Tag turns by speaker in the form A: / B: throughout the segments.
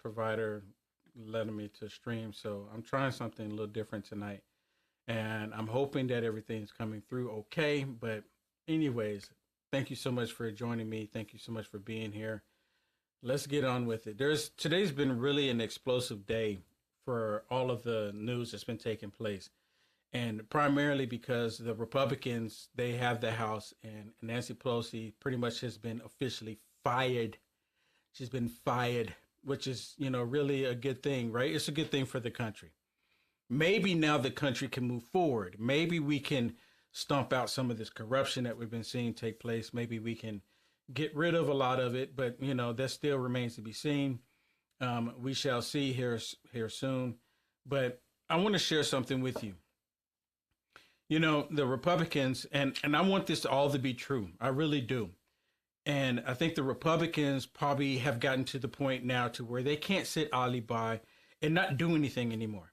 A: provider letting me to stream, so I'm trying something a little different tonight, and I'm hoping that everything's coming through okay. But anyways, thank you so much for joining me. Thank you so much for being here. Let's get on with it. Today's been really an explosive day for all of the news that's been taking place, and primarily because the Republicans, they have the House, and Nancy Pelosi pretty much has been officially fired. She's been fired, which is, really a good thing, right? It's a good thing for the country. Maybe now the country can move forward. Maybe we can stomp out some of this corruption that we've been seeing take place. Maybe we can get rid of a lot of it, but that still remains to be seen. We shall see here soon. But I want to share something with you. The Republicans, and I want this all to be true. I really do. And I think the Republicans probably have gotten to the point now to where they can't sit idly by and not do anything anymore.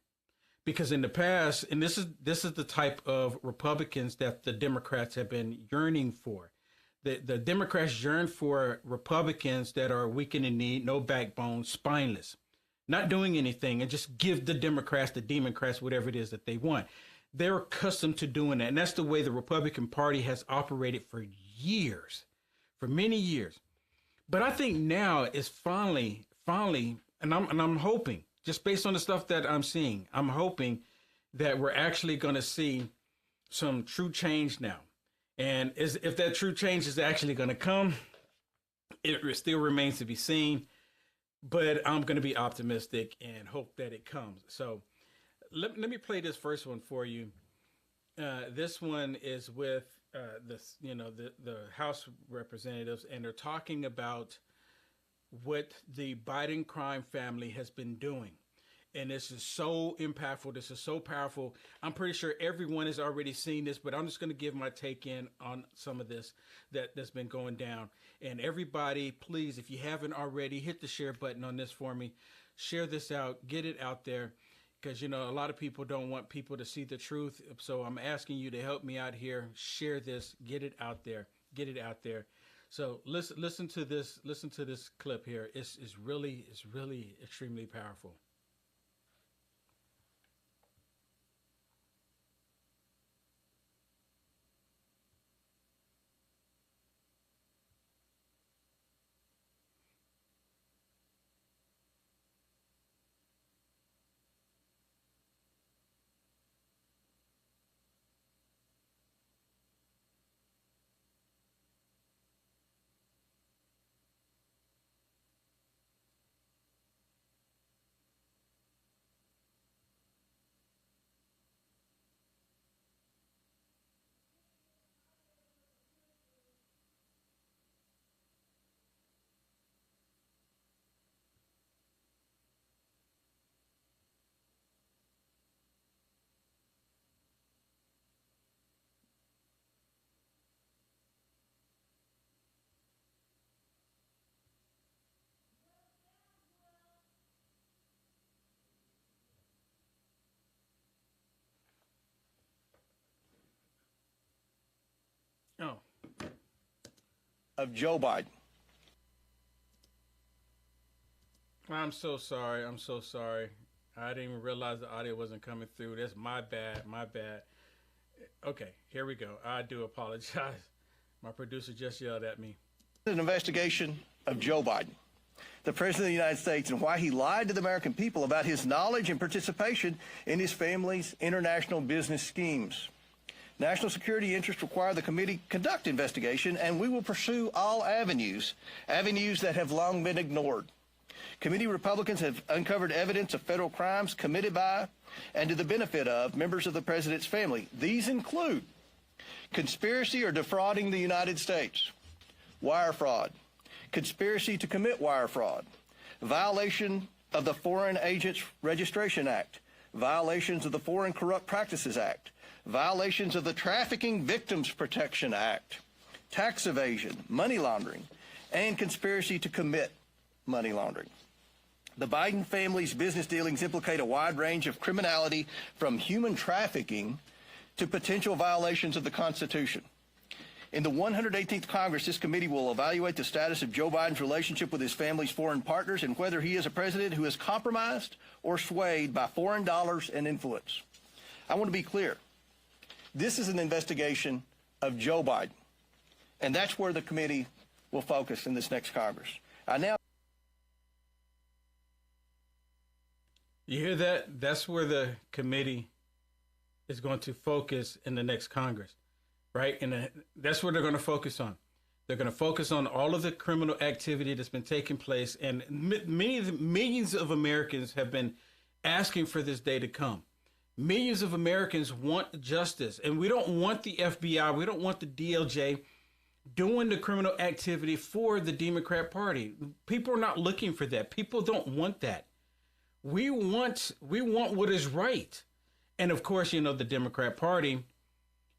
A: Because in the past, and this is the type of Republicans that the Democrats have been yearning for. The Democrats yearn for Republicans that are weak in the knee, no backbone, spineless, not doing anything, and just give the Democrats, the Democrats, whatever it is that they want. They're accustomed to doing that. And that's the way the Republican Party has operated for years. For many years. But I think now is finally, and I'm hoping, just based on the stuff that I'm seeing, I'm hoping that we're actually going to see some true change now. And if that true change is actually going to come, it still remains to be seen. But I'm going to be optimistic and hope that it comes. So let me play this first one for you. This one is with the House representatives, and they're talking about what the Biden crime family has been doing. And this is so impactful. This is so powerful. I'm pretty sure everyone has already seen this, but I'm just going to give my take in on some of this that's been going down. And everybody, please, if you haven't already, hit the share button on this for me. Share this out. Get it out there. Because, a lot of people don't want people to see the truth. So I'm asking you to help me out here. Share this. Get it out there. Get it out there. So listen to this. Listen to this clip here. It's really extremely powerful. Oh.
B: Of Joe Biden.
A: I'm so sorry. I'm so sorry. I didn't even realize the audio wasn't coming through. That's my bad. My bad. Okay, here we go. I do apologize. My producer just yelled at me.
B: An investigation of Joe Biden, the President of the United States, and why he lied to the American people about his knowledge and participation in his family's international business schemes. National security interests require the committee conduct investigation, and we will pursue all avenues that have long been ignored. Committee Republicans have uncovered evidence of federal crimes committed by and to the benefit of members of the president's family. These include conspiracy or defrauding the United States, wire fraud, conspiracy to commit wire fraud, violation of the Foreign Agents Registration Act, violations of the Foreign Corrupt Practices Act, violations of the Trafficking Victims Protection Act, tax evasion, money laundering, and conspiracy to commit money laundering. The Biden family's business dealings implicate a wide range of criminality, from human trafficking to potential violations of the Constitution. In the 118th Congress, this committee will evaluate the status of Joe Biden's relationship with his family's foreign partners and whether he is a president who is compromised or swayed by foreign dollars and influence. I want to be clear. This is an investigation of Joe Biden, and that's where the committee will focus in this next Congress.
A: You hear that? That's where the committee is going to focus in the next Congress, right? And that's what they're going to focus on. They're going to focus on all of the criminal activity that's been taking place. And millions of Americans have been asking for this day to come. Millions of Americans want justice. And we don't want the FBI. We don't want the DOJ doing the criminal activity for the Democrat Party. People are not looking for that. People don't want that. We want what is right. And of course, you know, the Democrat Party,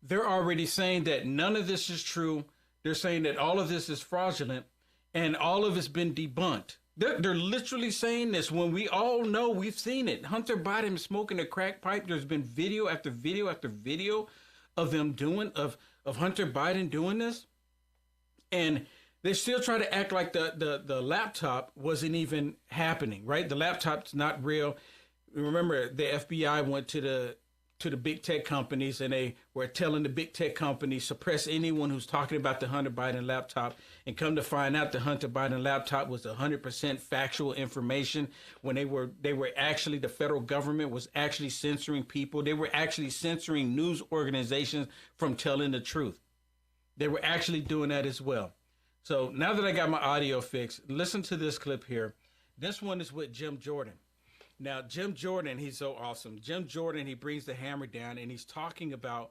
A: they're already saying that none of this is true. They're saying that all of this is fraudulent and all of it's been debunked. They're literally saying this when we all know, we've seen it. Hunter Biden smoking a crack pipe. There's been video after video after video of them of Hunter Biden doing this. And they still try to act like the laptop wasn't even happening, right? The laptop's not real. Remember, the FBI went to the big tech companies and they were telling the big tech companies suppress anyone who's talking about the Hunter Biden laptop, and come to find out the Hunter Biden laptop was 100% factual information when they were actually, the federal government was actually censoring people. They were actually censoring news organizations from telling the truth. They were actually doing that as well. So now that I got my audio fixed, listen to this clip here. This one is with Jim Jordan. Now, Jim Jordan, he's so awesome. Jim Jordan, he brings the hammer down and he's talking about,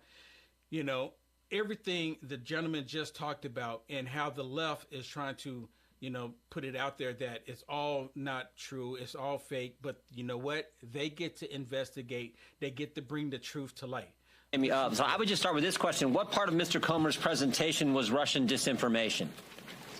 A: you know, everything the gentleman just talked about and how the left is trying to, you know, put it out there that it's all not true. It's all fake. But you know what? They get to investigate. They get to bring the truth to light.
C: So I would just start with this question. What part of Mr. Comer's presentation was Russian disinformation?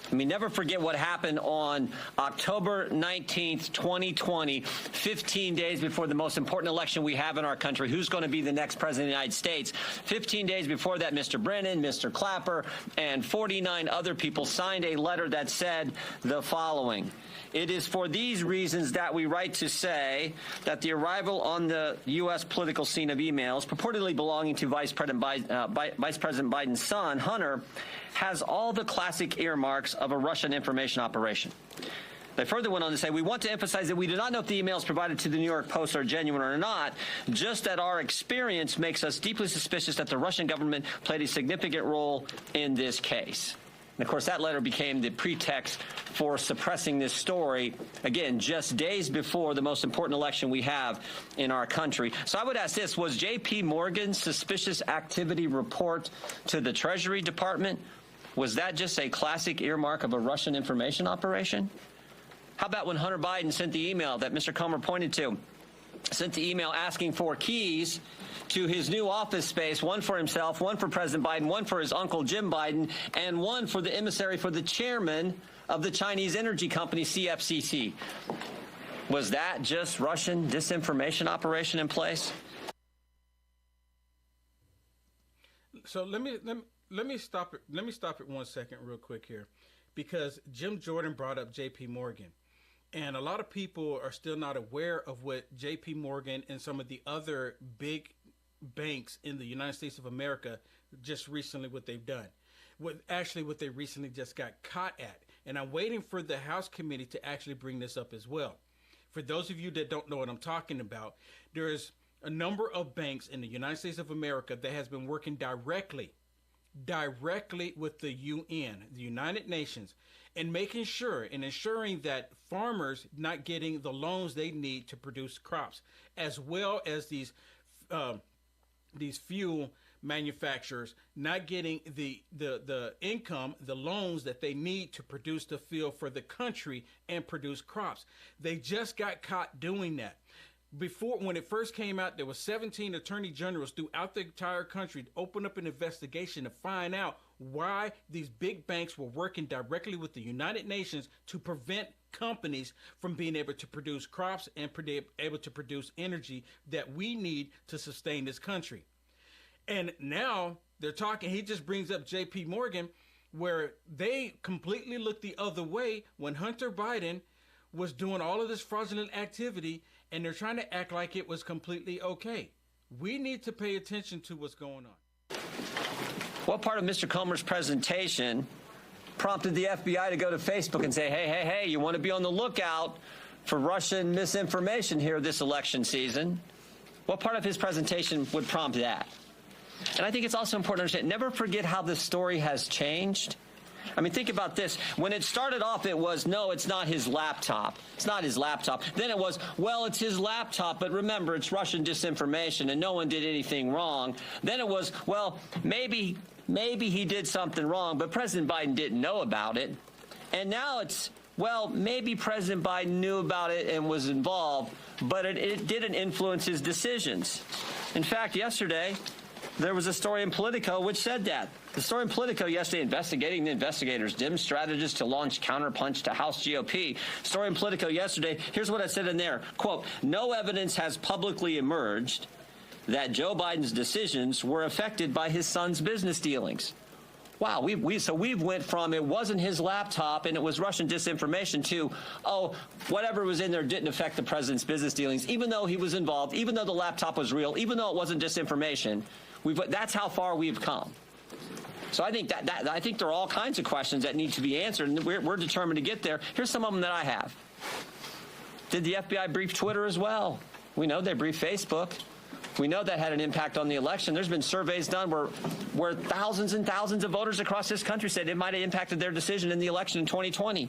C: I mean, never forget what happened on October 19th, 2020, 15 days before the most important election we have in our country. Who's going to be the next president of the United States? 15 days before that, Mr. Brennan, Mr. Clapper, and 49 other people signed a letter that said the following. It is for these reasons that we write to say that the arrival on the U.S. political scene of emails purportedly belonging to Vice President Biden's son, Hunter, has all the classic earmarks of a Russian information operation. They further went on to say, we want to emphasize that we do not know if the emails provided to the New York Post are genuine or not, just that our experience makes us deeply suspicious that the Russian government played a significant role in this case. And of course, that letter became the pretext for suppressing this story, again, just days before the most important election we have in our country. So I would ask this, was J.P. Morgan's suspicious activity report to the Treasury Department, was that just a classic earmark of a Russian information operation? How about when Hunter Biden sent the email that Mr. Comer pointed to, sent the email asking for keys to his new office space, one for himself, one for President Biden, one for his uncle Jim Biden, and one for the emissary for the chairman of the Chinese energy company CFCC. Was that just Russian disinformation operation in place?
A: So let me stop it. Let me stop it 1 second real quick here, because Jim Jordan brought up J.P. Morgan. And a lot of people are still not aware of what J.P. Morgan and some of the other big banks in the United States of America just recently, what they've done. What they recently just got caught at. And I'm waiting for the House committee to actually bring this up as well. For those of you that don't know what I'm talking about, there's a number of banks in the United States of America that has been working directly with the UN, the United Nations, and making sure and ensuring that farmers not getting the loans they need to produce crops, as well as these fuel manufacturers not getting the income, the loans that they need to produce the fuel for the country and produce crops. They just got caught doing that. Before, when it first came out, there were 17 attorney generals throughout the entire country to open up an investigation to find out why these big banks were working directly with the United Nations to prevent companies from being able to produce crops and able to produce energy that we need to sustain this country. And now They're talking. He just brings up J.P. Morgan, where they completely looked the other way when Hunter Biden was doing all of this fraudulent activity, and they're trying to act like it was completely okay. We need to pay attention to what's going on.
C: What part of Mr. Comer's presentation prompted the FBI to go to Facebook and say, hey, you want to be on the lookout for Russian misinformation here this election season? What part of his presentation would prompt that? And I think it's also important to understand, never forget how this story has changed. I mean, think about this. When it started off, it was, no, it's not his laptop. It's not his laptop. Then it was, well, it's his laptop, but remember, it's Russian disinformation and no one did anything wrong. Then it was, well, maybe he did something wrong, but President Biden didn't know about it. And now it's, well, maybe President Biden knew about it and was involved, but it didn't influence his decisions. In fact, yesterday, there was a story in Politico which said that. The story in Politico yesterday, investigating the investigators, dim strategist to launch counterpunch to House GOP. Story in Politico yesterday, here's what I said in there. Quote, no evidence has publicly emerged that Joe Biden's decisions were affected by his son's business dealings. Wow, we've went from it wasn't his laptop and it was Russian disinformation to, oh, whatever was in there didn't affect the president's business dealings, even though he was involved, even though the laptop was real, even though it wasn't disinformation. That's how far we've come. So I think I think there are all kinds of questions that need to be answered, and we're determined to get there. Here's some of them that I have. Did the FBI brief Twitter as well? We know they briefed Facebook. We know that had an impact on the election. There's been surveys done where thousands and thousands of voters across this country said it might have impacted their decision in the election in 2020.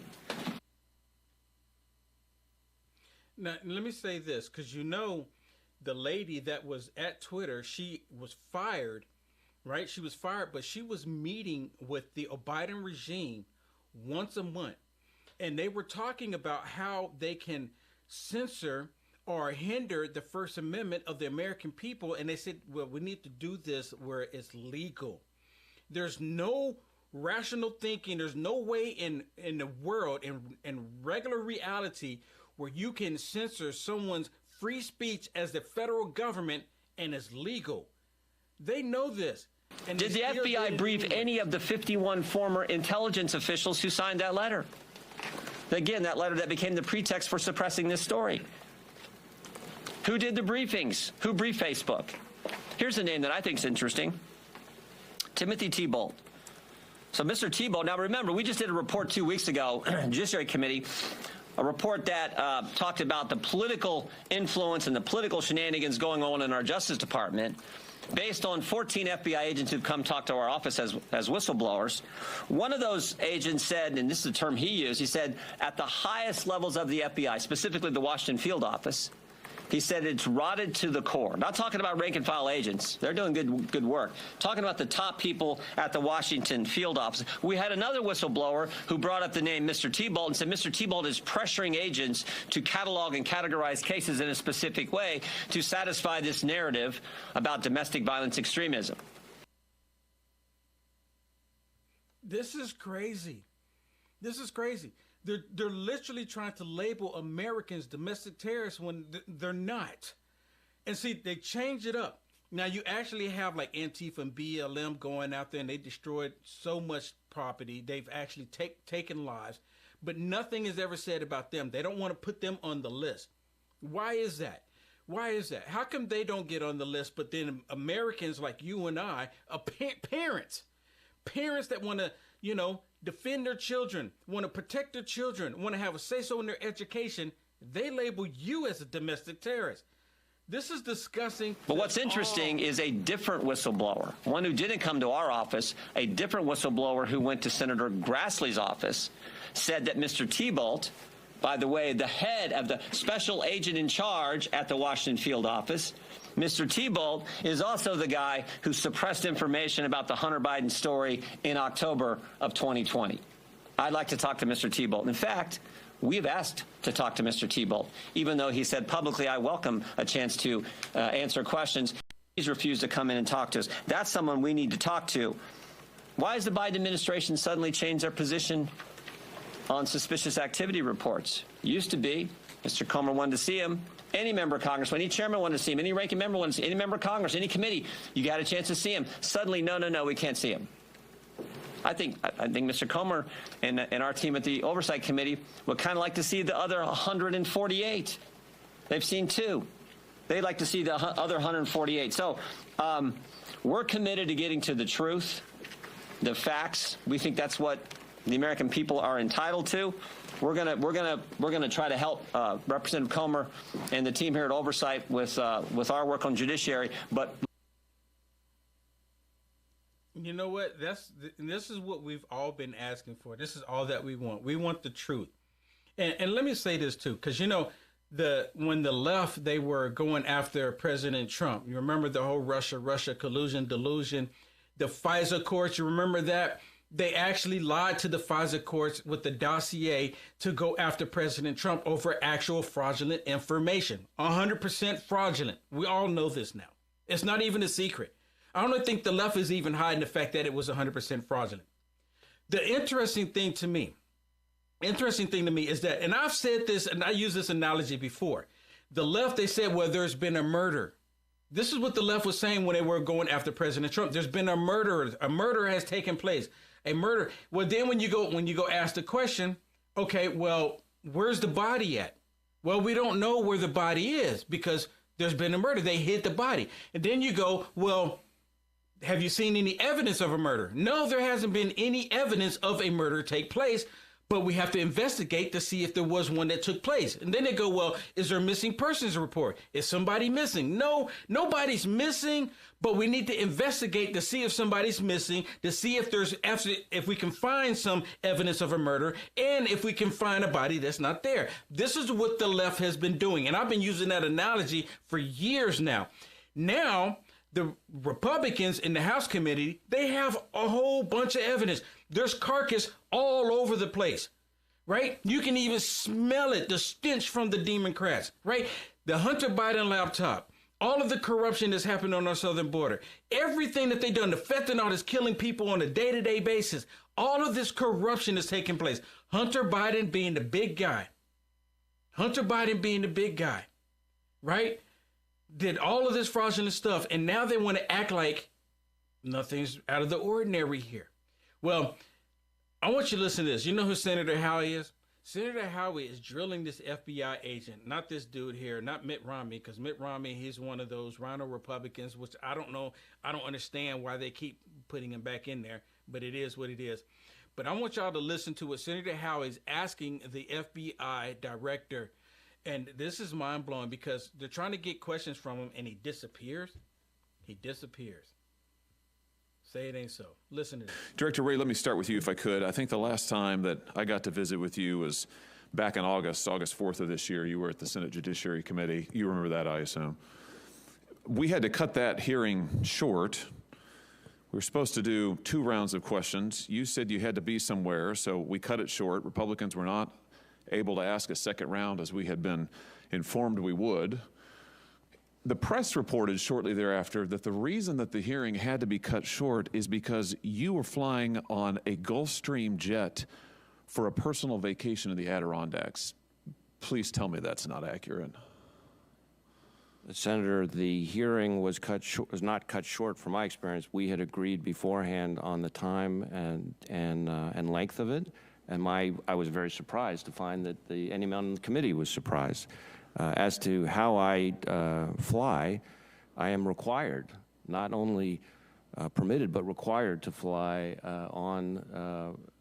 A: Now, let me say this, because the lady that was at Twitter, she was fired, right? She was fired, but she was meeting with the Biden regime once a month. And they were talking about how they can censor or hinder the First Amendment of the American people. And they said, well, we need to do this where it's legal. There's no rational thinking. There's no way in the world, in regular reality, where you can censor someone's free speech as the federal government and it's legal. They know this. And
C: did the FBI brief any of the 51 former intelligence officials who signed that letter? Again, that letter that became the pretext for suppressing this story. Who did the briefings? Who briefed Facebook? Here's a name that I think is interesting. Timothy Thibault. So Mr. Thibault, now remember, we just did a report 2 weeks ago, Judiciary Committee, a report that talked about the political influence and the political shenanigans going on in our Justice Department based on 14 FBI agents who've come talk to our office as whistleblowers. One of those agents said, and this is the term he used, he said, at the highest levels of the FBI, specifically the Washington field office, he said it's rotted to the core. Not talking about rank and file agents. They're doing good work. Talking about the top people at the Washington field office. We had another whistleblower who brought up the name Mr. Thibault and said Mr. Thibault is pressuring agents to catalog and categorize cases in a specific way to satisfy this narrative about domestic violence extremism.
A: This is crazy. This is crazy. They're literally trying to label Americans domestic terrorists when they're not. And see, they change it up. Now, you actually have like Antifa and BLM going out there and they destroyed so much property. They've actually taken lives, but nothing is ever said about them. They don't want to put them on the list. Why is that? Why is that? How come they don't get on the list, but then Americans like you and I, parents that want to, defend their children, want to protect their children, want to have a say-so in their education, they label you as a domestic terrorist. This is disgusting.
C: But what's interesting is a different whistleblower, one who didn't come to our office, a different whistleblower who went to Senator Grassley's office, said that Mr. Thibault, by the way, the head of the special agent in charge at the Washington field office, Mr. Thibault is also the guy who suppressed information about the Hunter Biden story in October of 2020. I'd like to talk to Mr. Thibault. In fact, we've asked to talk to Mr. Thibault, even though he said publicly, I welcome a chance to answer questions. He's refused to come in and talk to us. That's someone we need to talk to. Why has the Biden administration suddenly changed their position on suspicious activity reports? Used to be Mr. Comer wanted to see him. Any member of Congress, any chairman wanted to see him, any ranking member wanted to see him, any member of Congress, any committee, you got a chance to see him. Suddenly, no, we can't see him. I think Mr. Comer and our team at the Oversight Committee would kind of like to see the other 148. They've seen 2. They'd like to see the other 148. So we're committed to getting to the truth, the facts. We think that's what the American people are entitled to. We're gonna try to help Representative Comer and the team here at Oversight with our work on judiciary. But
A: you know what? This is what we've all been asking for. This is all that we want. We want the truth. And let me say this too, because when the left, they were going after President Trump. You remember the whole Russia collusion, delusion, the FISA courts. You remember that? They actually lied to the FISA courts with the dossier to go after President Trump over actual fraudulent information. 100% fraudulent. We all know this now. It's not even a secret. I don't think the left is even hiding the fact that it was 100% fraudulent. The interesting thing to me is that, and I've said this, and I used this analogy before. The left, they said, well, there's been a murder. This is what the left was saying when they were going after President Trump. There's been a murder. A murder has taken place. A murder. Well, then when you go ask the question, okay, well, where's the body at? Well, we don't know where the body is because there's been a murder. They hid the body. And then you go, well, have you seen any evidence of a murder? No, there hasn't been any evidence of a murder take place, but we have to investigate to see if there was one that took place. And then they go, well, is there a missing persons report? Is somebody missing? No, nobody's missing, but we need to investigate to see if somebody's missing, to see if we can find some evidence of a murder, and if we can find a body that's not there. This is what the left has been doing, and I've been using that analogy for years now. Now, the Republicans in the House committee, they have a whole bunch of evidence. There's carcass all over the place, right? You can even smell it, the stench from the Democrats, right? The Hunter Biden laptop, all of the corruption that's happened on our southern border, everything that they've done, the fentanyl that's killing people on a day-to-day basis, all of this corruption is taking place. Hunter Biden being the big guy. Hunter Biden being the big guy, right? Did all of this fraudulent stuff, and now they want to act like nothing's out of the ordinary here. Well, I want you to listen to this. You know who Senator Howey is? Senator Howey is drilling this FBI agent, not this dude here, not Mitt Romney, because Mitt Romney, he's one of those rhino Republicans, which I don't know. I don't understand why they keep putting him back in there, but it is what it is. But I want y'all to listen to what Senator Howey is asking the FBI director. And this is mind-blowing because they're trying to get questions from him, and he disappears. He disappears. Say it ain't so. Listen to this.
D: Director Wray, let me start with you if I could. I think the last time that I got to visit with you was back in August 4th of this year. You were at the Senate Judiciary Committee. You remember that, I assume. We had to cut that hearing short. We were supposed to do 2 rounds of questions. You said you had to be somewhere, so we cut it short. Republicans were not able to ask a second round as we had been informed we would. The press reported shortly thereafter that the reason that the hearing had to be cut short is because you were flying on a Gulfstream jet for a personal vacation in the Adirondacks. Please tell me that's not accurate.
E: Senator, the hearing was not cut short from my experience. We had agreed beforehand on the time and length of it. And I was very surprised to find that anyone on the committee was surprised. As to how I fly, I am required, not only permitted, but required to fly on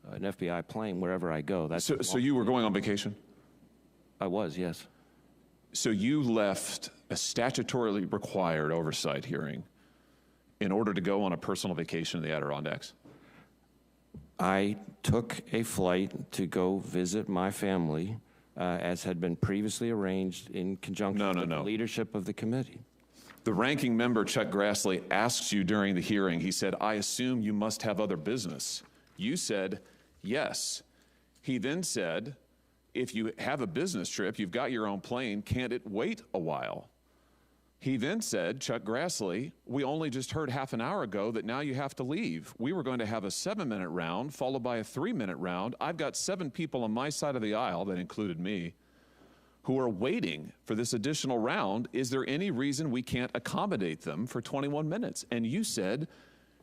E: an FBI plane wherever I go. That's
D: so you were going on vacation?
E: I was, yes.
D: So you left a statutorily required oversight hearing in order to go on a personal vacation in the Adirondacks?
E: I took a flight to go visit my family, as had been previously arranged in conjunction with the leadership of the committee.
D: The ranking member, Chuck Grassley, asked you during the hearing, he said, I assume you must have other business. You said, yes. He then said, if you have a business trip, you've got your own plane, can't it wait a while? He then said, Chuck Grassley, we only just heard half an hour ago that now you have to leave. We were going to have a 7-minute round followed by a 3-minute round. I've got 7 people on my side of the aisle, that included me, who are waiting for this additional round. Is there any reason we can't accommodate them for 21 minutes? And you said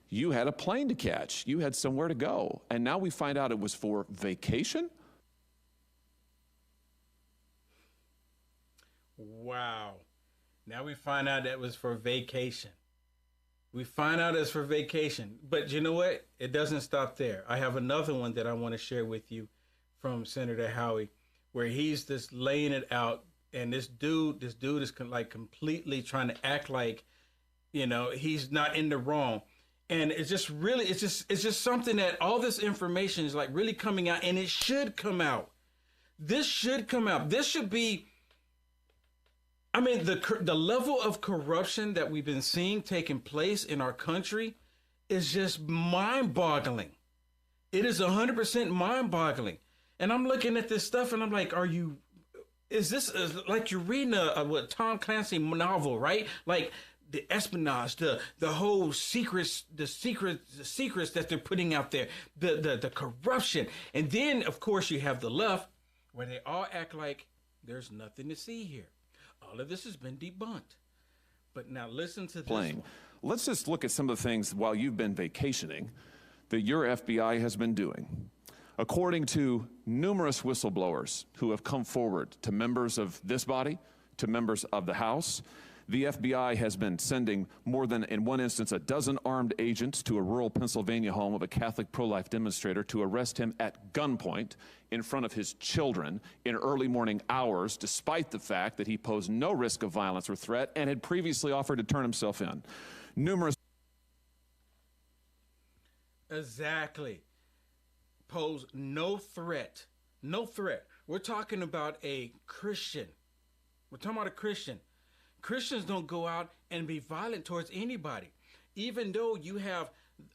D: you had a plane to catch. You had somewhere to go. And now we find out it was for vacation?
A: Wow. Now we find out that was for vacation. We find out it's for vacation. But you know what? It doesn't stop there. I have another one that I want to share with you from Senator Howie, where he's just laying it out. And this dude is like completely trying to act like, you know, he's not in the wrong. And it's just really, it's just something that all this information is like really coming out, and it should come out. This should come out. This should be, I mean, the level of corruption that we've been seeing taking place in our country is just mind-boggling. It is 100% mind-boggling. And I'm looking at this stuff and I'm like, is this like you're reading a Tom Clancy novel, right? Like the espionage, the whole secrets, the secrets that they're putting out there, the corruption. And then, of course, you have the left where they all act like there's nothing to see here. All of this has been debunked. But now listen to this one.
D: Let's just look at some of the things while you've been vacationing that your FBI has been doing. According to numerous whistleblowers who have come forward to members of this body, to members of the House, the FBI has been sending more than, in one instance, a dozen armed agents to a rural Pennsylvania home of a Catholic pro-life demonstrator to arrest him at gunpoint in front of his children in early morning hours, despite the fact that he posed no risk of violence or threat and had previously offered to turn himself in. Numerous.
A: Exactly. Pose no threat. No threat. We're talking about a Christian. We're talking about a Christian. Christians don't go out and be violent towards anybody, even though you have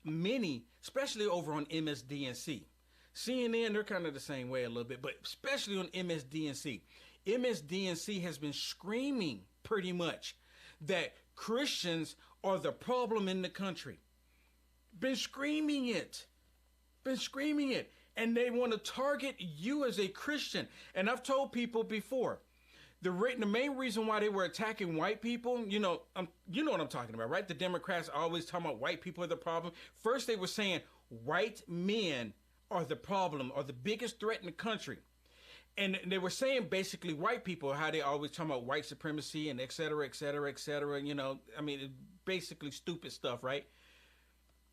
A: many, especially over on MSDNC. CNN, they're kind of the same way a little bit, but especially on MSDNC. MSDNC has been screaming pretty much that Christians are the problem in the country. Been screaming it. And they want to target you as a Christian. And I've told people before, the main reason why they were attacking white people, you know what I'm talking about, right? The Democrats are always talking about white people are the problem. First, they were saying white men are the problem, are the biggest threat in the country. And they were saying basically white people, how they always talking about white supremacy and et cetera, et cetera, et cetera. You know, I mean, basically stupid stuff, right?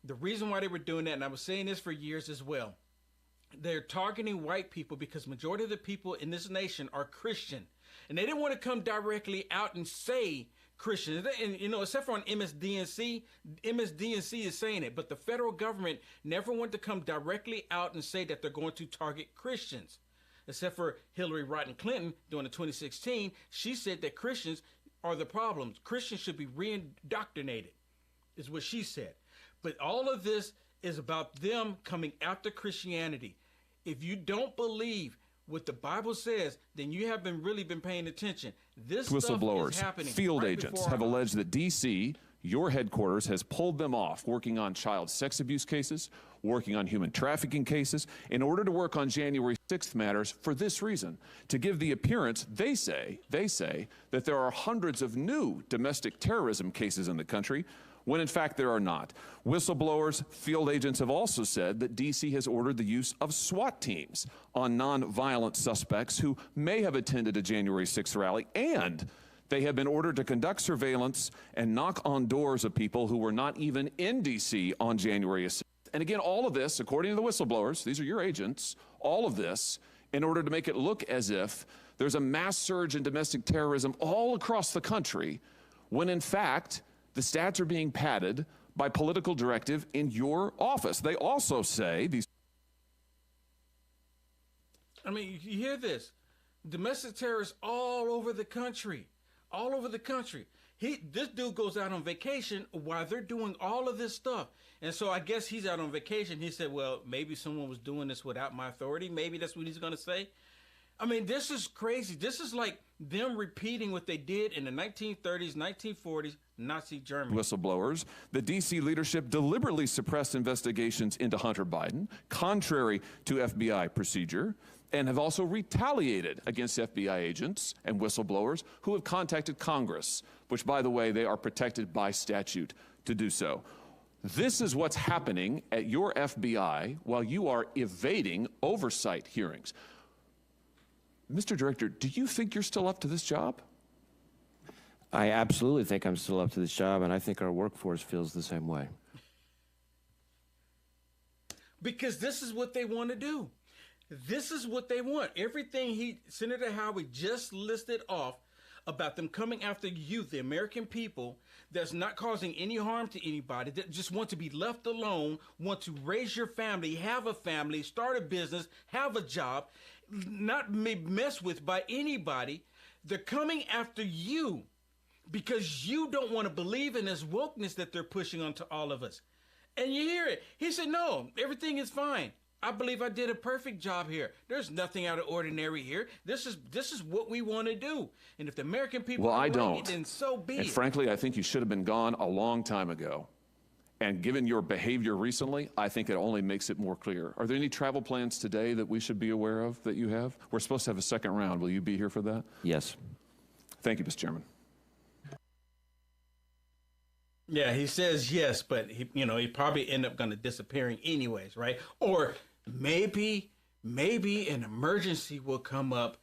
A: The reason why they were doing that, and I was saying this for years as well, they're targeting white people because majority of the people in this nation are Christian. And they didn't want to come directly out and say Christians. And, you know, except for on MSDNC is saying it. But the federal government never wanted to come directly out and say that they're going to target Christians. Except for Hillary Rodham Clinton during the 2016, she said that Christians are the problem. Christians should be re-indoctrinated, is what she said. But all of this is about them coming after Christianity. If you don't believe what the Bible says, then you have really been paying attention. This
D: Whistleblowers,
A: stuff is happening.
D: field
A: right
D: agents
A: before
D: have
A: our
D: alleged that D.C., your headquarters, has pulled them off working on child sex abuse cases, working on human trafficking cases, in order to work on January 6th matters for this reason, to give the appearance, they say, that there are hundreds of new domestic terrorism cases in the country, when in fact there are not. Whistleblowers, field agents have also said that D.C. has ordered the use of SWAT teams on nonviolent suspects who may have attended a January 6th rally, and they have been ordered to conduct surveillance and knock on doors of people who were not even in D.C. on January 6th. And again, all of this, according to the whistleblowers, these are your agents, all of this in order to make it look as if there's a mass surge in domestic terrorism all across the country, when in fact the stats are being padded by political directive in your office. They also say these.
A: I mean, you hear this. Domestic terrorists all over the country. All over the country. This dude goes out on vacation while they're doing all of this stuff. And so I guess he's out on vacation. He said, well, maybe someone was doing this without my authority. Maybe that's what he's going to say. I mean, this is crazy. This is like them repeating what they did in the 1930s, 1940s, Nazi Germany.
D: Whistleblowers, the D.C. leadership deliberately suppressed investigations into Hunter Biden, contrary to FBI procedure, and have also retaliated against FBI agents and whistleblowers who have contacted Congress, which, by the way, they are protected by statute to do so. This is what's happening at your FBI while you are evading oversight hearings. Mr. Director, do you think you're still up to this job?
E: I absolutely think I'm still up to this job, and I think our workforce feels the same way.
A: Because this is what they want to do. This is what they want. Everything Senator Howard just listed off about them coming after you, the American people, that's not causing any harm to anybody, that just want to be left alone, want to raise your family, have a family, start a business, have a job, not messed with by anybody. They're coming after you because you don't want to believe in this wokeness that they're pushing onto all of us. And you hear it. He said, no, everything is fine. I believe I did a perfect job here. There's nothing out of ordinary here. This is what we want to do. And if the American people
D: I
A: are
D: don't.
A: right, then so be it.
D: And frankly, I think you should have been gone a long time ago. And given your behavior recently, I think it only makes it more clear. Are there any travel plans today that we should be aware of that you have? We're supposed to have a second round. Will you be here for that?
E: Yes.
D: Thank you, Mr. Chairman.
A: Yeah, he says yes, but he probably end up going to disappearing anyways, right? Or maybe an emergency will come up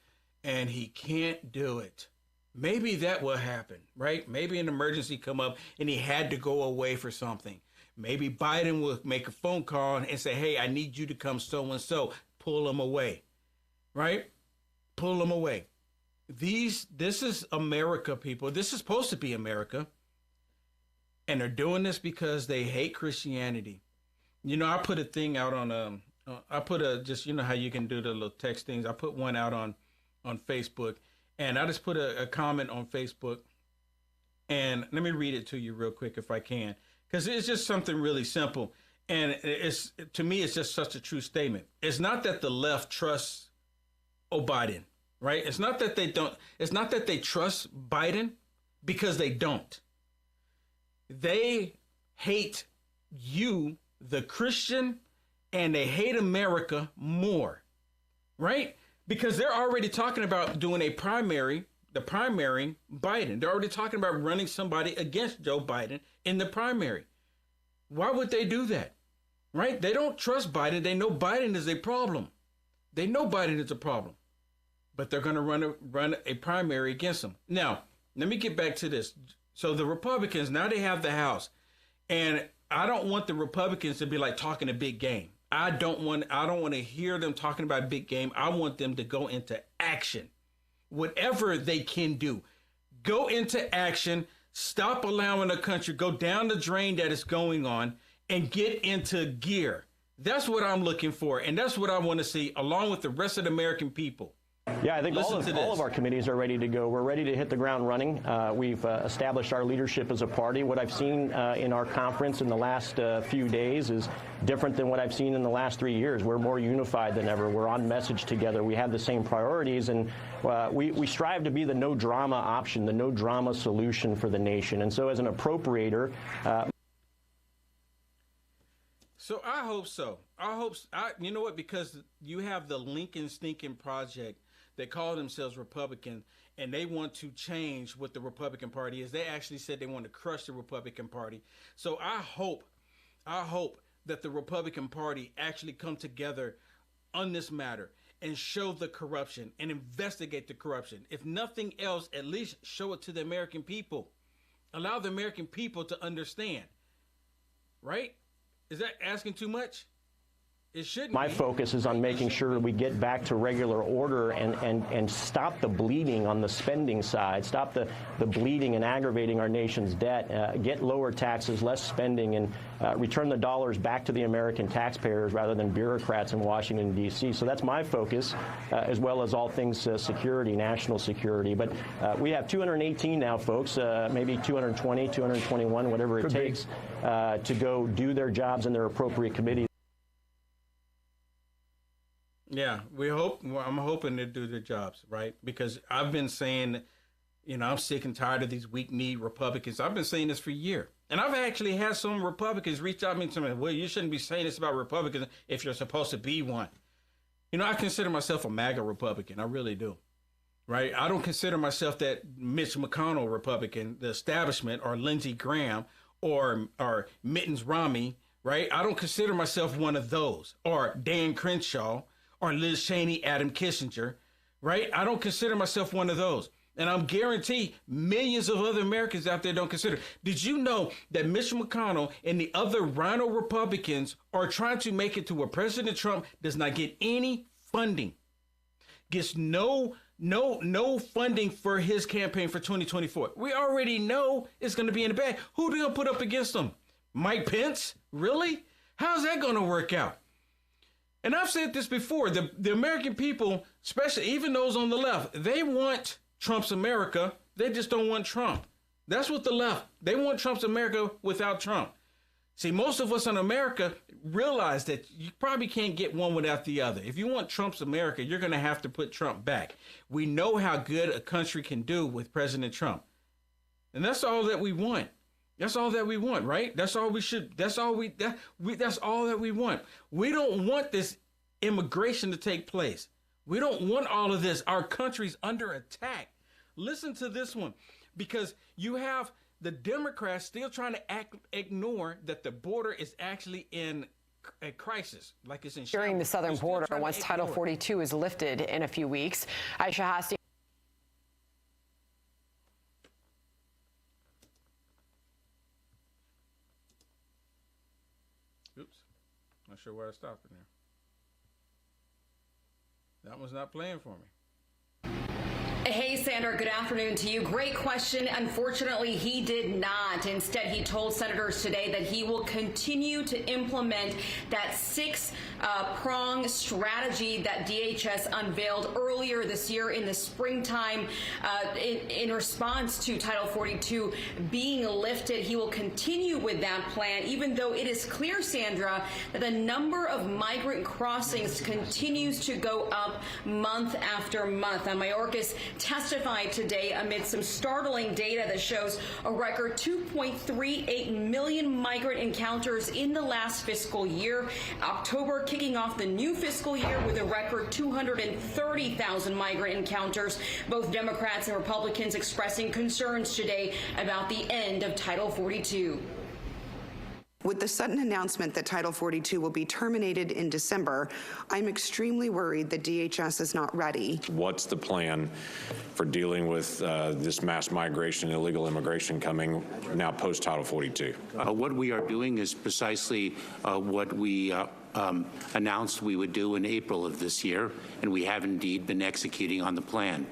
A: and he can't do it. Maybe that will happen, right? Maybe an emergency come up and he had to go away for something. Maybe Biden will make a phone call and say, hey, I need you to come so-and-so. Pull him away, right? Pull him away. This is America, people. This is supposed to be America. And they're doing this because they hate Christianity. I put a thing out on, just, how you can do the little text things. I put one out on Facebook, and I just put a comment on Facebook. And let me read it to you real quick if I can, because it's just something really simple. And to me, it's just such a true statement. It's not that the left trusts Biden, right? It's not that they trust Biden, because they don't. They hate you, the Christian, and they hate America more, right? Because they're already talking about doing the primary Biden. They're already talking about running somebody against Joe Biden in the primary. Why would they do that, right? They don't trust Biden. They know Biden is a problem. They know Biden is a problem, but they're going to run a primary against him. Now, let me get back to this. So the Republicans, now they have the House, and I don't want the Republicans to be like talking a big game. I don't want to hear them talking about big game. I want them to go into action. Whatever they can do, go into action. Stop allowing the country go down the drain that is going on and get into gear. That's what I'm looking for, and that's what I want to see along with the rest of the American people.
F: Yeah, I think all of our committees are ready to go. We're ready to hit the ground running. We've established our leadership as a party. What I've seen in our conference in the last few days is different than what I've seen in the last 3 years. We're more unified than ever. We're on message together. We have the same priorities, and we strive to be the no-drama option, the no-drama solution for the nation. And so as an appropriator...
A: So I hope so. You know what? Because you have the Lincoln Stinking Project. They call themselves Republican, and they want to change what the Republican Party is. They actually said they want to crush the Republican Party. So I hope that the Republican Party actually come together on this matter and show the corruption and investigate the corruption. If nothing else, at least show it to the American people. Allow the American people to understand. Right? Is that asking too much? It shouldn't.
F: My focus is on making sure that we get back to regular order and stop the bleeding on the spending side, stop the bleeding and aggravating our nation's debt, get lower taxes, less spending, and return the dollars back to the American taxpayers rather than bureaucrats in Washington, D.C. So that's my focus, as well as all things security, national security. But we have 218 now, folks, maybe 220, 221, whatever it takes to go do their jobs in their appropriate committees.
A: Yeah, I'm hoping to do their jobs, right? Because I've been saying, I'm sick and tired of these weak-kneed Republicans. I've been saying this for a year. And I've actually had some Republicans reach out to me, well, you shouldn't be saying this about Republicans if you're supposed to be one. I consider myself a MAGA Republican. I really do, right? I don't consider myself that Mitch McConnell Republican, the establishment, or Lindsey Graham, or Mittens Romney, right? I don't consider myself one of those, or Dan Crenshaw, or Liz Cheney, Adam Kissinger, right? I don't consider myself one of those. And I'm guarantee millions of other Americans out there don't consider. Did you know that Mitch McConnell and the other rhino Republicans are trying to make it to where President Trump does not get any funding, gets no funding for his campaign for 2024? We already know it's going to be in the bag. Who are they going to put up against him? Mike Pence? Really? How's that going to work out? And I've said this before, the American people, especially even those on the left, they want Trump's America. They just don't want Trump. That's what the left, they want Trump's America without Trump. See, most of us in America realize that you probably can't get one without the other. If you want Trump's America, you're going to have to put Trump back. We know how good a country can do with President Trump. And that's all that we want. That's all that we want, right? That's all we should. That's all that's all that we want. We don't want this immigration to take place. We don't want all of this. Our country's under attack. Listen to this one, because you have the Democrats still trying to ignore that the border is actually in a crisis, like it's in
G: during the southern border once Title 42 is lifted in a few weeks. Aisha Hastings.
A: Oops, not sure where I stopped in there. That one's not playing for me.
H: Hey, Sandra, good afternoon to you. Great question. Unfortunately, he did not. Instead, he told senators today that he will continue to implement that six-prong strategy that DHS unveiled earlier this year in the springtime in response to Title 42 being lifted. He will continue with that plan, even though it is clear, Sandra, that the number of migrant crossings continues to go up month after month. Now, Mayorkas testified today amid some startling data that shows a record 2.38 million migrant encounters in the last fiscal year. October kicking off the new fiscal year with a record 230,000 migrant encounters. Both Democrats and Republicans expressing concerns today about the end of Title 42.
I: With the sudden announcement that Title 42 will be terminated in December, I'm extremely worried that DHS is not ready.
J: What's the plan for dealing with this mass migration, illegal immigration coming now post-Title 42?
K: What we are doing is precisely what we announced we would do in April of this year, and we have indeed been executing on the plan.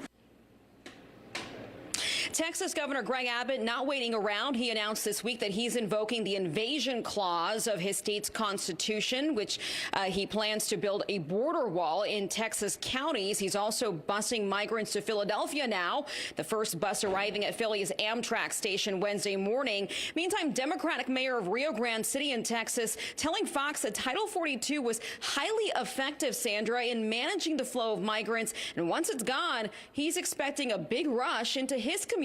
H: Texas Governor Greg Abbott not waiting around. He announced this week that he's invoking the invasion clause of his state's constitution, which he plans to build a border wall in Texas counties. He's also busing migrants to Philadelphia now. The first bus arriving at Philly's Amtrak station Wednesday morning. Meantime, Democratic Mayor of Rio Grande City in Texas telling Fox that Title 42 was highly effective, Sandra, in managing the flow of migrants. And once it's gone, he's expecting a big rush into his community.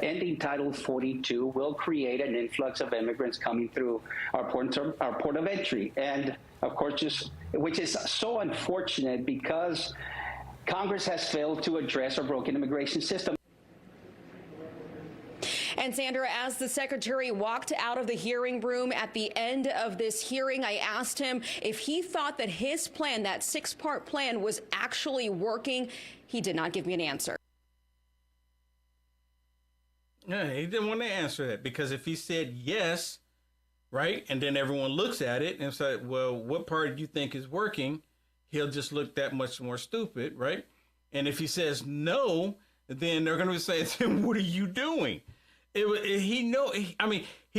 L: Ending Title 42 will create an influx of immigrants coming through our port of entry. And of course, which is so unfortunate because Congress has failed to address our broken immigration system.
H: And Sandra, as the secretary walked out of the hearing room at the end of this hearing, I asked him if he thought that his plan, that six-part plan, was actually working. He did not give me an answer.
A: Yeah, he didn't want to answer that, because if he said yes, right, and then everyone looks at it and said, well, what part do you think is working? He'll just look that much more stupid, right? And if he says no, then they're going to say, then what are you doing? He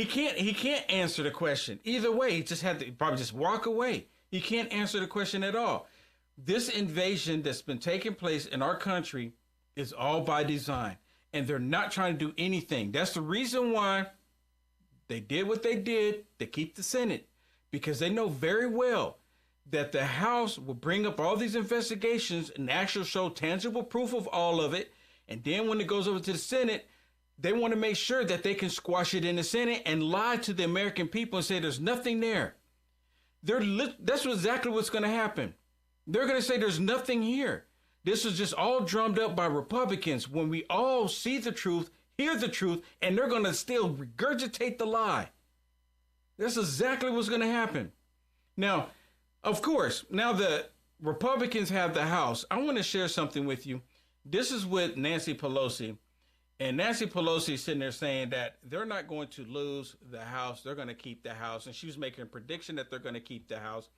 A: can't answer the question. Either way, he just had to probably just walk away. He can't answer the question at all. This invasion that's been taking place in our country is all by design. And they're not trying to do anything. That's the reason why they did what they did to keep the Senate, because they know very well that the House will bring up all these investigations and actually show tangible proof of all of it. And then when it goes over to the Senate, they want to make sure that they can squash it in the Senate and lie to the American people and say there's nothing there. That's exactly what's going to happen. They're going to say there's nothing here. This is just all drummed up by Republicans when we all see the truth, hear the truth, and they're going to still regurgitate the lie. That's exactly what's going to happen. Now, of course, now the Republicans have the House. I want to share something with you. This is with Nancy Pelosi. And Nancy Pelosi is sitting there saying that they're not going to lose the House. They're going to keep the House. And she was making a prediction that they're going to keep the House.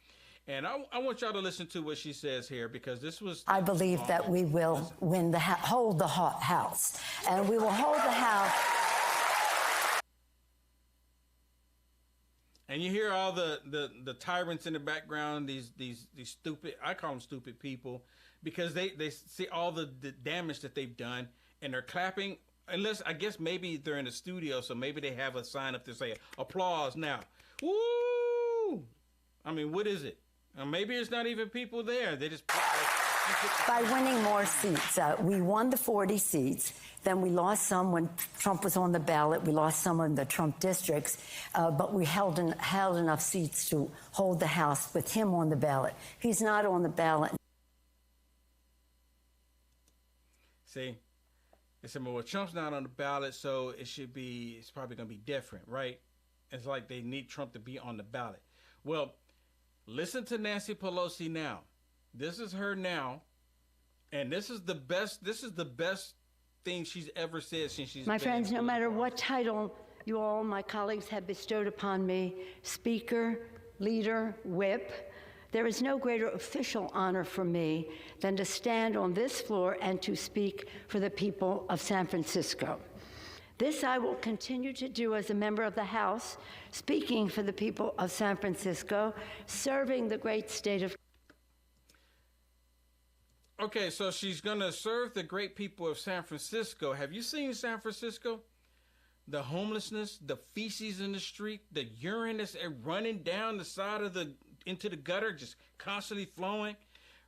A: And I want y'all to listen to what she says here, because this was...
M: I believe that we will win hold the House. And we will hold the House...
A: And you hear all the tyrants in the background, these stupid, I call them stupid people, because they see all the damage that they've done, and they're clapping. Unless, I guess maybe they're in the studio, so maybe they have a sign up to say, applause now. Woo! I mean, what is it? Maybe it's not even people there. They just...
M: By winning more seats. We won the 40 seats. Then we lost some when Trump was on the ballot. We lost some in the Trump districts. But we held enough seats to hold the House with him on the ballot. He's not on the ballot.
A: See? They said, well, Trump's not on the ballot, so it's probably going to be different, right? It's like they need Trump to be on the ballot. Well, listen to Nancy Pelosi now. This is her now, and this is the best thing she's ever said since she's
M: My friends, no matter what title you all, my colleagues, have bestowed upon me, Speaker, Leader, Whip, there is no greater official honor for me than to stand on this floor and to speak for the people of San Francisco. This I will continue to do as a member of the House, speaking for the people of San Francisco, serving the great state of...
A: Okay, so she's going to serve the great people of San Francisco. Have you seen San Francisco? The homelessness, the feces in the street, the urine that's running down the side of into the gutter, just constantly flowing,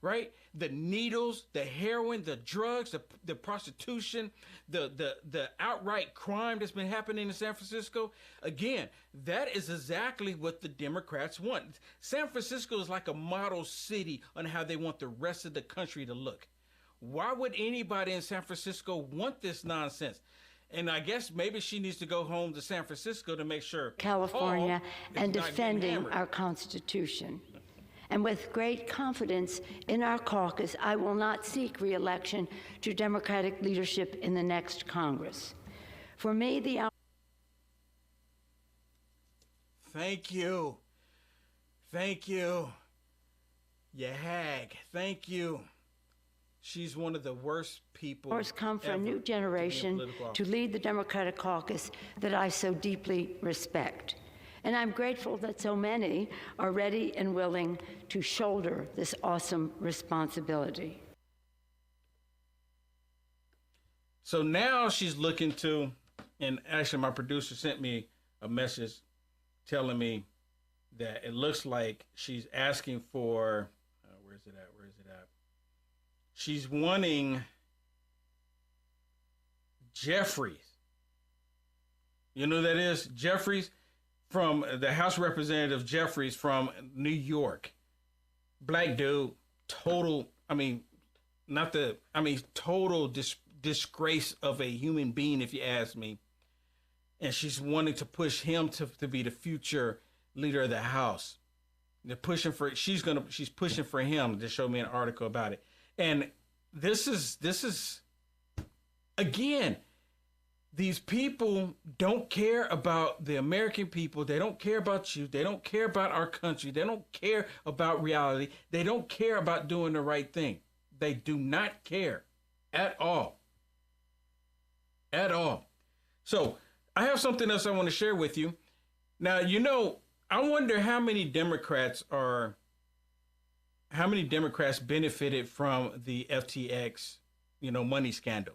A: right? The needles, the heroin, the drugs, the prostitution, the outright crime that's been happening in San Francisco. Again, that is exactly what the Democrats want. San Francisco is like a model city on how they want the rest of the country to look. Why would anybody in San Francisco want this nonsense? And I guess maybe she needs to go home to San Francisco to make sure
M: California and defending our Constitution. And with great confidence in our caucus, I will not seek re-election to Democratic leadership in the next Congress. For me,
A: Thank you. Thank you. You hag. Thank you. She's one of the worst people.
M: Wars come for a new generation to lead the Democratic caucus that I so deeply respect. And I'm grateful that so many are ready and willing to shoulder this awesome responsibility.
A: So now she's looking to, and actually my producer sent me a message telling me that it looks like she's asking for, where's it at? She's wanting Jeffries. You know who that is? Jeffries, from the House Representative Jeffries from New York. Black dude, total disgrace of a human being, if you ask me. And she's wanting to push him to be the future leader of the House. They're pushing for, she's pushing for him. Just showed me an article about it. And this is again, these people don't care about the American people. They don't care about you. They don't care about our country. They don't care about reality. They don't care about doing the right thing. They do not care at all. At all. So I have something else I want to share with you. Now, I wonder how many Democrats benefited from the FTX, money scandal.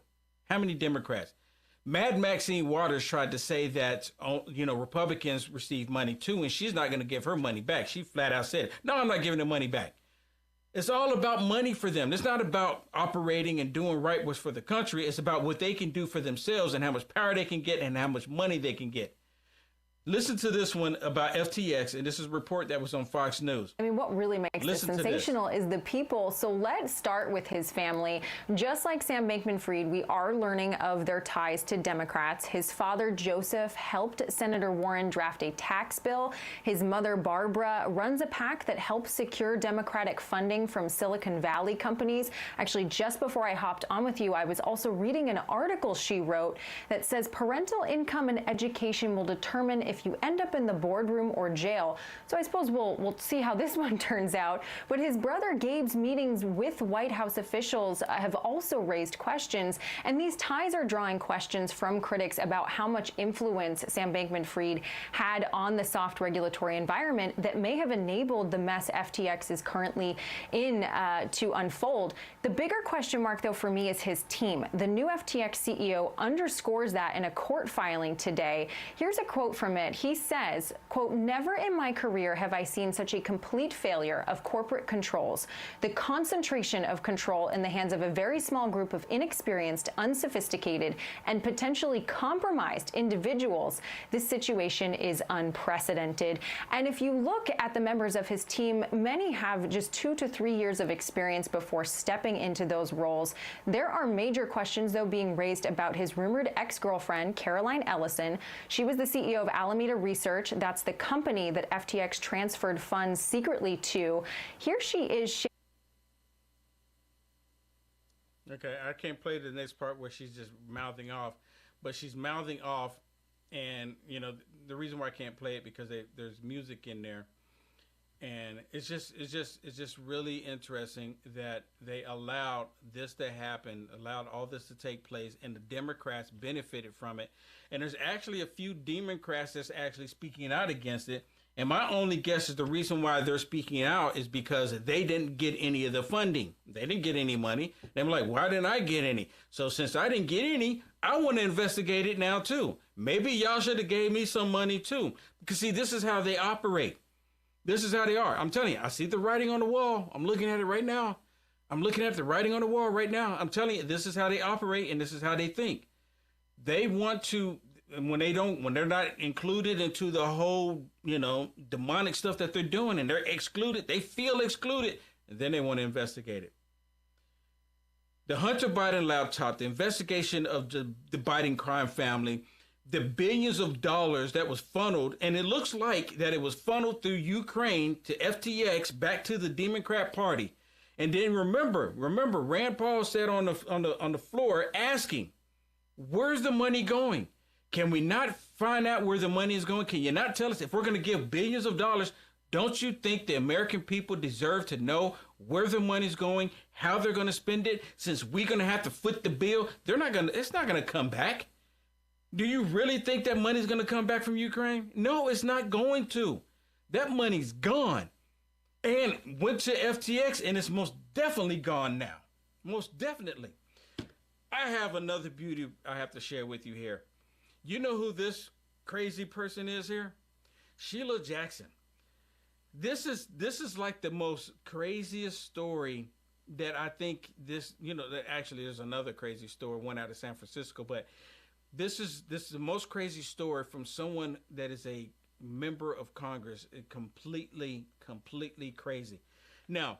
A: How many Democrats? Mad Maxine Waters tried to say that, Republicans receive money too, and she's not going to give her money back. She flat out said, no, I'm not giving the money back. It's all about money for them. It's not about operating and doing right what's for the country. It's about what they can do for themselves and how much power they can get and how much money they can get. Listen to this one about FTX, and this is a report that was on Fox News.
N: I mean, what really makes this sensational is the people. So let's start with his family. Just like Sam Bankman-Fried, we are learning of their ties to Democrats. His father, Joseph, helped Senator Warren draft a tax bill. His mother, Barbara, runs a PAC that helps secure Democratic funding from Silicon Valley companies. Actually, just before I hopped on with you, I was also reading an article she wrote that says parental income and education will determine if you end up in the boardroom or jail. So I suppose we'll see how this one turns out. But his brother Gabe's meetings with White House officials have also raised questions, and these ties are drawing questions from critics about how much influence Sam Bankman-Fried had on the soft regulatory environment that may have enabled the mess FTX is currently in to unfold. The bigger question mark, though, for me is his team. The new FTX CEO underscores that in a court filing today. Here's a quote from it. He says, quote, "Never in my career have I seen such a complete failure of corporate controls. The concentration of control in the hands of a very small group of inexperienced, unsophisticated, and potentially compromised individuals. This situation is unprecedented." And if you look at the members of his team, many have just 2 to 3 years of experience before stepping into those roles. There are major questions, though, being raised about his rumored ex-girlfriend, Caroline Ellison. She was the CEO of Alameda Research. That's the company that FTX transferred funds secretly to. Here she is.
A: Okay, I can't play the next part where she's just mouthing off, but she's mouthing off, and the reason why I can't play it because there's music in there, and it's just really interesting that they allowed this to happen, allowed all this to take place, and the Democrats benefited from it. And there's actually a few Democrats that's actually speaking out against it. And my only guess is the reason why they're speaking out is because they didn't get any of the funding. They didn't get any money. They were like, why didn't I get any? So since I didn't get any, I want to investigate it now too. Maybe y'all should have gave me some money too. Because see, this is how they operate. This is how they are. I'm telling you, I see the writing on the wall. I'm looking at it right now. I'm looking at the writing on the wall right now. I'm telling you, this is how they operate and this is how they think. They want to, when they're not included into the whole, demonic stuff that they're doing and they're excluded, they feel excluded, and then they want to investigate it. The Hunter Biden laptop, the investigation of the Biden crime family, the billions of dollars that was funneled, and it looks like that it was funneled through Ukraine to FTX back to the Democrat Party. And then remember, Rand Paul said on the floor asking, where's the money going? Can we not find out where the money is going? Can you not tell us if we're going to give billions of dollars? Don't you think the American people deserve to know where the money's going, how they're going to spend it? Since we're going to have to foot the bill, it's not going to come back. Do you really think that money's going to come back from Ukraine? No, it's not going to. That money's gone and went to FTX, and it's most definitely gone now. Most definitely. I have another beauty I have to share with you here. You know who this crazy person is here? Sheila Jackson. This is like the most craziest story that I think that actually there's another crazy story, one out of San Francisco, but this is the most crazy story from someone that is a member of Congress. Completely crazy. Now,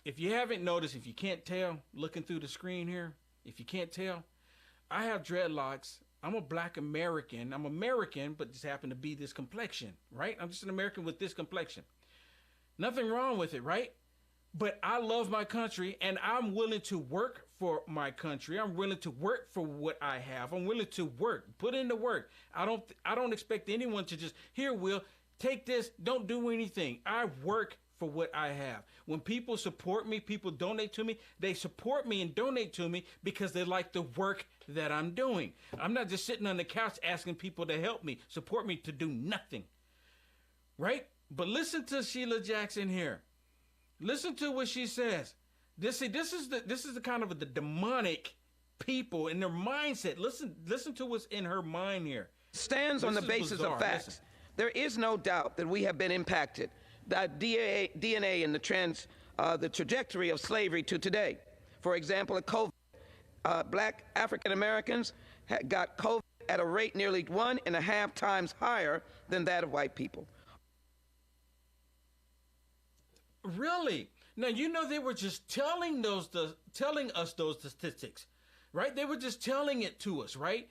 A: if you haven't noticed, if you can't tell, looking through the screen here, if you can't tell, I have dreadlocks. I'm a black American. I'm American, but just happen to be this complexion, right? I'm just an American with this complexion. Nothing wrong with it, right? But I love my country, and I'm willing to work for my country. I'm willing to work for what I have. I'm willing to work, put in the work. I don't expect anyone to just, here, Will, take this, don't do anything. I work for what I have. When people support me, people donate to me, they support me and donate to me because they like the work that I'm doing. I'm not just sitting on the couch asking people to help me, support me to do nothing. Right? But listen to Sheila Jackson here. Listen to what she says. This is the kind of the demonic people and their mindset. Listen to what's in her mind here.
O: Stands on the basis of facts.
A: Listen.
O: There is no doubt that we have been impacted. That DNA in the trajectory of slavery to today. For example, at COVID, black African Americans got COVID at a rate nearly 1.5 times higher than that of white people.
A: Really? Now, you know, they were just telling us those statistics, right? They were just telling it to us, right?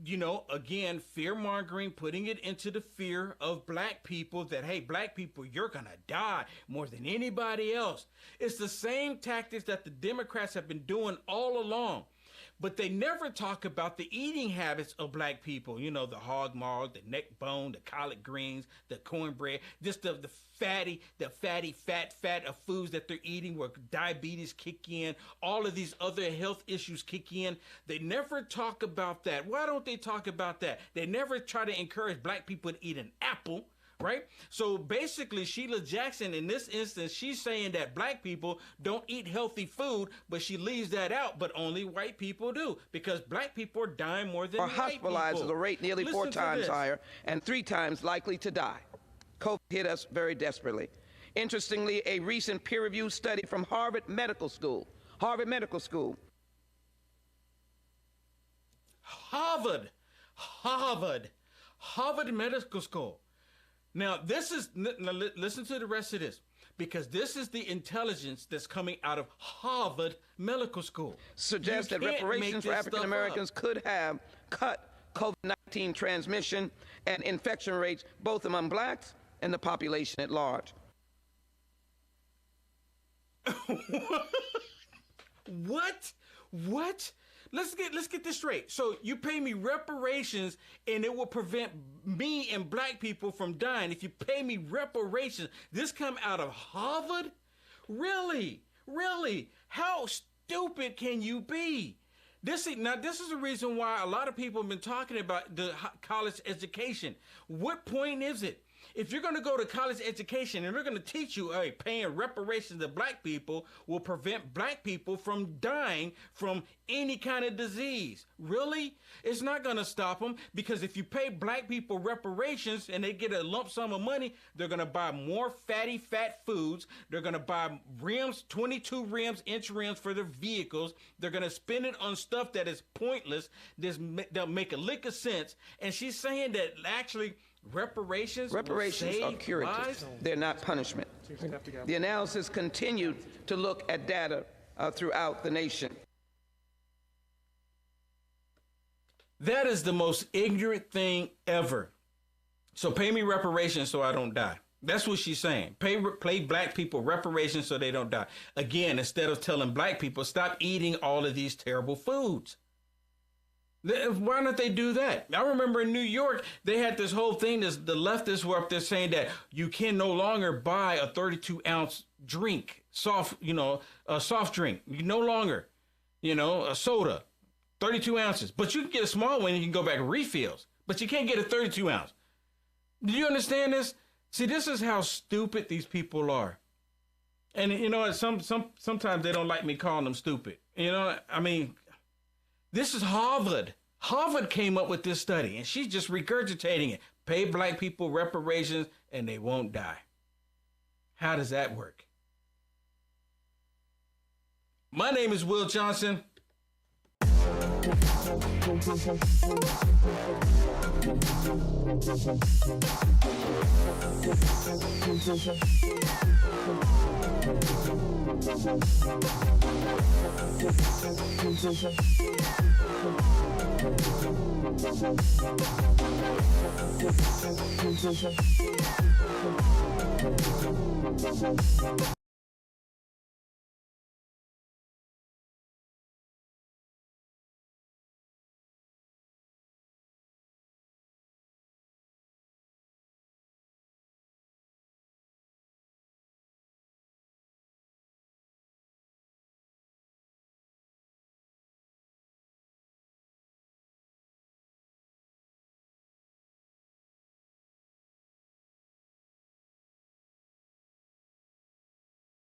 A: You know, again, fear-mongering, putting it into the fear of black people that, hey, black people, you're going to die more than anybody else. It's the same tactics that the Democrats have been doing all along. But they never talk about the eating habits of black people. You know, the hog maw, the neck bone, the collard greens, the cornbread, just the fatty fat of foods that they're eating where diabetes kick in, all of these other health issues kick in. They never talk about that. Why don't they talk about that? They never try to encourage black people to eat an apple. Right? So basically, Sheila Jackson, in this instance, she's saying that black people don't eat healthy food, but she leaves that out, but only white people do, because black people are dying more than white people.
O: Are hospitalized at a rate nearly 4 times higher and 3 times likely to die. COVID hit us very desperately. Interestingly, a recent peer-reviewed study from Harvard Medical School, Harvard Medical School.
A: Harvard Medical School. Now, listen to the rest of this, because this is the intelligence that's coming out of Harvard Medical School.
O: Suggests that reparations for African Americans could have cut COVID-19 transmission and infection rates both among blacks and the population at large.
A: What? Let's get this straight. So you pay me reparations and it will prevent me and black people from dying. If you pay me reparations, this come out of Harvard? Really? How stupid can you be? This is the reason why a lot of people have been talking about the college education. What point is it? If you're going to go to college education and they're going to teach you, hey, paying reparations to black people will prevent black people from dying from any kind of disease. Really? It's not going to stop them, because if you pay black people reparations and they get a lump sum of money, they're going to buy more fat foods. They're going to buy rims, 22 rims, inch rims for their vehicles. They're going to spend it on stuff that is pointless. They'll make a lick of sense. And she's saying that actually reparations
O: are curative. Lives? They're not punishment. The analysis continued to look at data throughout the nation.
A: That is the most ignorant thing ever. So pay me reparations so I don't die. That's what she's saying. Pay black people reparations so they don't die. Again, instead of telling black people, stop eating all of these terrible foods. Why don't they do that? I remember in New York, they had this whole thing. The leftists were up there saying that you can no longer buy a 32-ounce drink, a soft drink. You no longer, a soda, 32 ounces. But you can get a small one and you can go back and refills. But you can't get a 32-ounce. Do you understand this? See, this is how stupid these people are. And, sometimes they don't like me calling them stupid. This is Harvard. Harvard came up with this study, and she's just regurgitating it. Pay black people reparations, and they won't die. How does that work? My name is Will Johnson.